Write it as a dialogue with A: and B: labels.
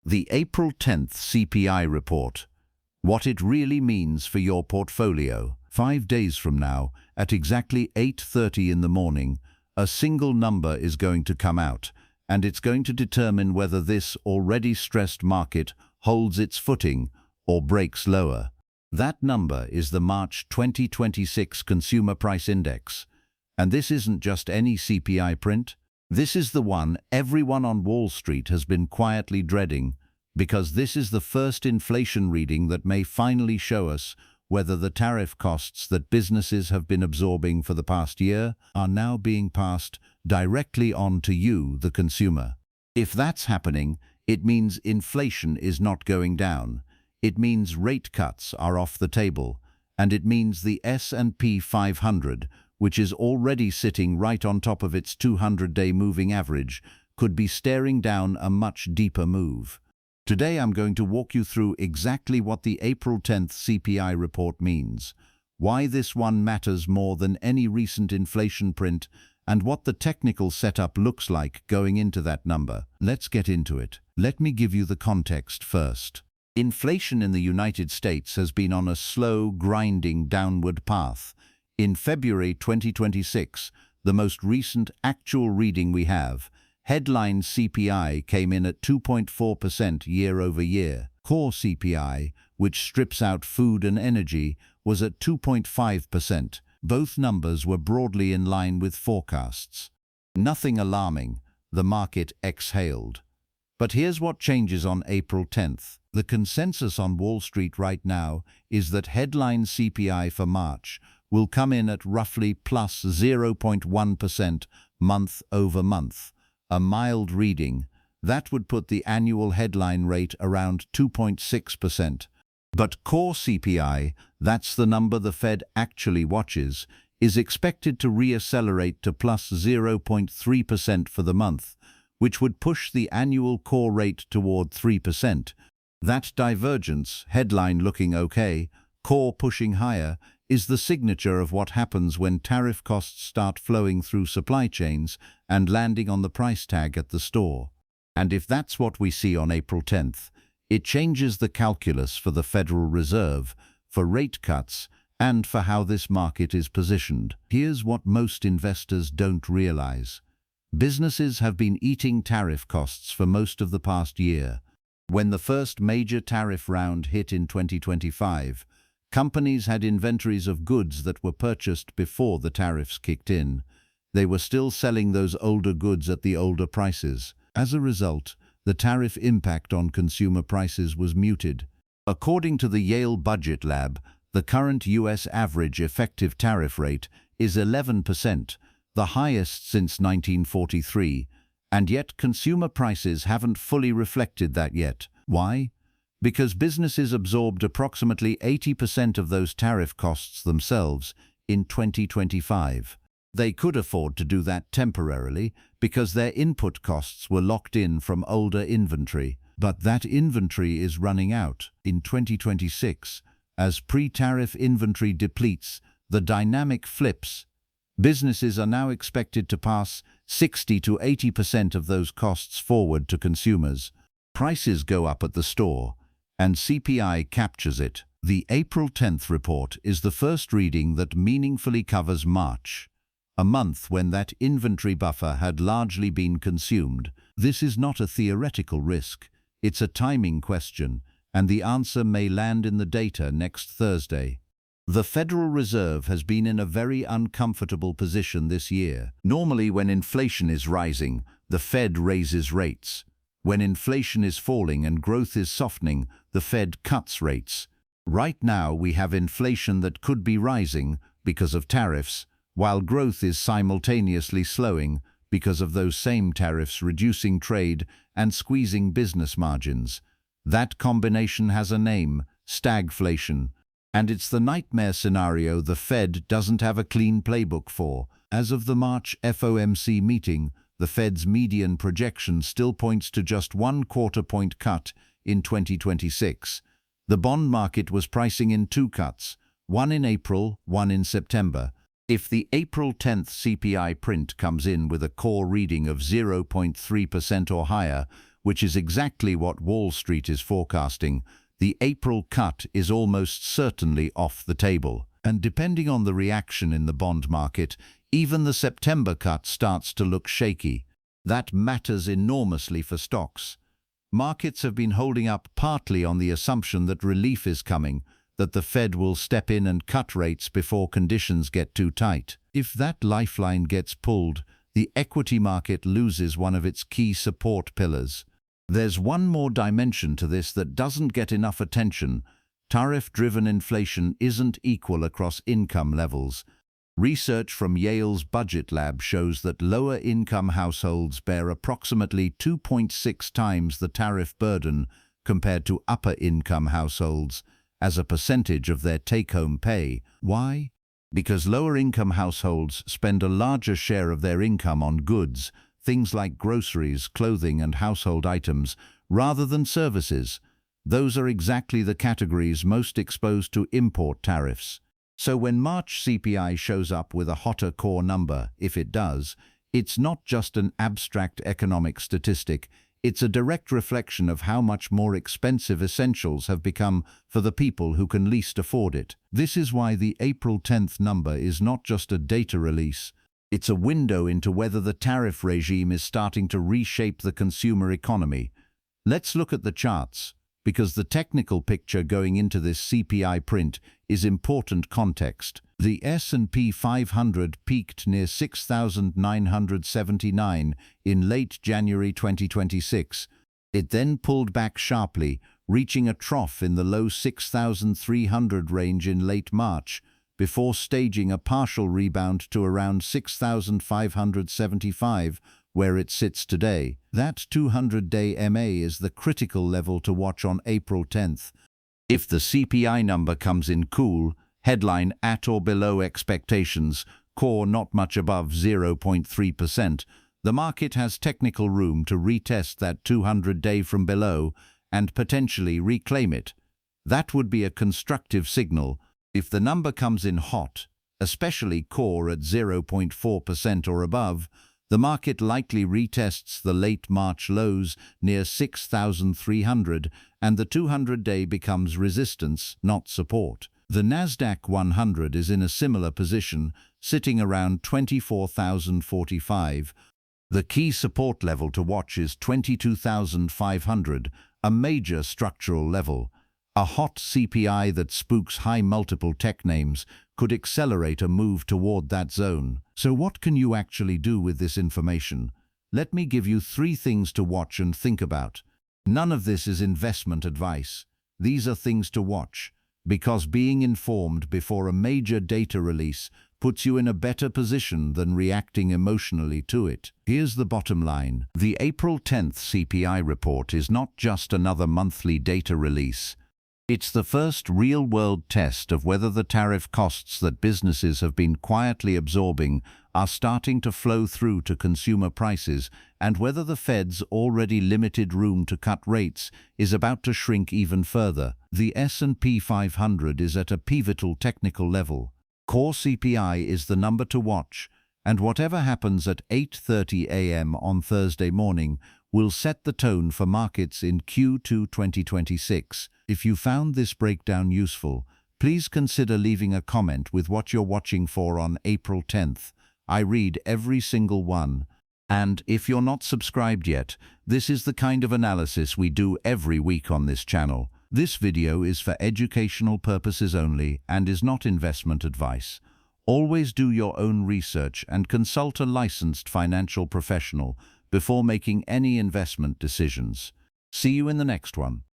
A: The April 10th CPI report. What it really means for your portfolio. 5 days from now, at exactly 8:30 in the morning, a single number is going to come out, and it's going to determine whether this already stressed market holds its footing or breaks lower. That number is the March 2026 Consumer Price Index. And this isn't just any CPI print. This is the one everyone on Wall Street has been quietly dreading, because this is the first inflation reading that may finally show us whether the tariff costs that businesses have been absorbing for the past year are now being passed directly on to you, the consumer. If that's happening, it means inflation is not going down. It means rate cuts are off the table, and it means the S&P 500, which is already sitting right on top of its 200-day moving average, could be staring down a much deeper move. Today I'm going to walk you through exactly what the April 10th CPI report means, why this one matters more than any recent inflation print, and what the technical setup looks like going into that number. Let's get into it. Let me give you the context first. Inflation in the United States has been on a slow, grinding downward path. In February 2026, the most recent actual reading we have, headline CPI came in at 2.4% year-over-year. Core CPI, which strips out food and energy, was at 2.5%. Both numbers were broadly in line with forecasts. Nothing alarming, the market exhaled. But here's what changes on April 10th. The consensus on Wall Street right now is that headline CPI for March will come in at roughly plus 0.1% month-over-month. A mild reading. That would put the annual headline rate around 2.6%. But core CPI, that's the number the Fed actually watches, is expected to reaccelerate to plus 0.3% for the month, which would push the annual core rate toward 3%. That divergence, headline looking okay, core pushing higher, is the signature of what happens when tariff costs start flowing through supply chains and landing on the price tag at the store. And if that's what we see on April 10th, it changes the calculus for the Federal Reserve, for rate cuts, and for how this market is positioned. Here's what most investors don't realize. Businesses have been eating tariff costs for most of the past year. When the first major tariff round hit in 2025, companies had inventories of goods that were purchased before the tariffs kicked in. They were still selling those older goods at the older prices. As a result, the tariff impact on consumer prices was muted. According to the Yale Budget Lab, the current U.S. average effective tariff rate is 11%, the highest since 1943, and yet consumer prices haven't fully reflected that yet. Why? Because businesses absorbed approximately 80% of those tariff costs themselves in 2025. They could afford to do that temporarily because their input costs were locked in from older inventory. But that inventory is running out in 2026. As pre-tariff inventory depletes, the dynamic flips. Businesses are now expected to pass 60 to 80% of those costs forward to consumers. Prices go up at the store, and CPI captures it. The April 10th report is the first reading that meaningfully covers March, a month when that inventory buffer had largely been consumed. This is not a theoretical risk. It's a timing question, and the answer may land in the data next Thursday. The Federal Reserve has been in a very uncomfortable position this year. Normally, when inflation is rising, the Fed raises rates. When inflation is falling and growth is softening, the Fed cuts rates. Right now, we have inflation that could be rising because of tariffs, while growth is simultaneously slowing because of those same tariffs reducing trade and squeezing business margins. That combination has a name, stagflation. And it's the nightmare scenario the Fed doesn't have a clean playbook for. As of the March FOMC meeting, the Fed's median projection still points to just 1 quarter-point cut in 2026. The bond market was pricing in 2 cuts, one in April, one in September. If the April 10th CPI print comes in with a core reading of 0.3% or higher, which is exactly what Wall Street is forecasting, the April cut is almost certainly off the table. And depending on the reaction in the bond market, even the September cut starts to look shaky. That matters enormously for stocks. Markets have been holding up partly on the assumption that relief is coming, that the Fed will step in and cut rates before conditions get too tight. If that lifeline gets pulled, the equity market loses one of its key support pillars. There's one more dimension to this that doesn't get enough attention. Tariff-driven inflation isn't equal across income levels. Research from Yale's Budget Lab shows that lower-income households bear approximately 2.6 times the tariff burden compared to upper-income households as a percentage of their take-home pay. Why? Because lower-income households spend a larger share of their income on goods, things like groceries, clothing, and household items, rather than services. Those are exactly the categories most exposed to import tariffs. So when March CPI shows up with a hotter core number, if it does, it's not just an abstract economic statistic, it's a direct reflection of how much more expensive essentials have become for the people who can least afford it. This is why the April 10th number is not just a data release, it's a window into whether the tariff regime is starting to reshape the consumer economy. Let's look at the charts, because the technical picture going into this CPI print is important context. The S&P 500 peaked near 6,979 in late January 2026. It then pulled back sharply, reaching a trough in the low 6,300 range in late March, before staging a partial rebound to around 6,575, where it sits today. That 200-day MA is the critical level to watch on April 10th. If the CPI number comes in cool, headline at or below expectations, core not much above 0.3%, the market has technical room to retest that 200-day from below and potentially reclaim it. That would be a constructive signal. If the number comes in hot, especially core at 0.4% or above, the market likely retests the late March lows near 6,300 and the 200-day becomes resistance, not support. The NASDAQ 100 is in a similar position, sitting around 24,045. The key support level to watch is 22,500, a major structural level. A hot CPI that spooks high multiple tech names could accelerate a move toward that zone. So what can you actually do with this information? Let me give you 3 things to watch and think about. None of this is investment advice. These are things to watch, because being informed before a major data release puts you in a better position than reacting emotionally to it. Here's the bottom line. The April 10th CPI report is not just another monthly data release. It's the first real-world test of whether the tariff costs that businesses have been quietly absorbing are starting to flow through to consumer prices, and whether the Fed's already limited room to cut rates is about to shrink even further. The S&P 500 is at a pivotal technical level. Core CPI is the number to watch, and whatever happens at 8:30 a.m. on Thursday morning will set the tone for markets in Q2 2026. If you found this breakdown useful, please consider leaving a comment with what you're watching for on April 10th. I read every single one. And if you're not subscribed yet, this is the kind of analysis we do every week on this channel. This video is for educational purposes only and is not investment advice. Always do your own research and consult a licensed financial professional before making any investment decisions. See you in the next one.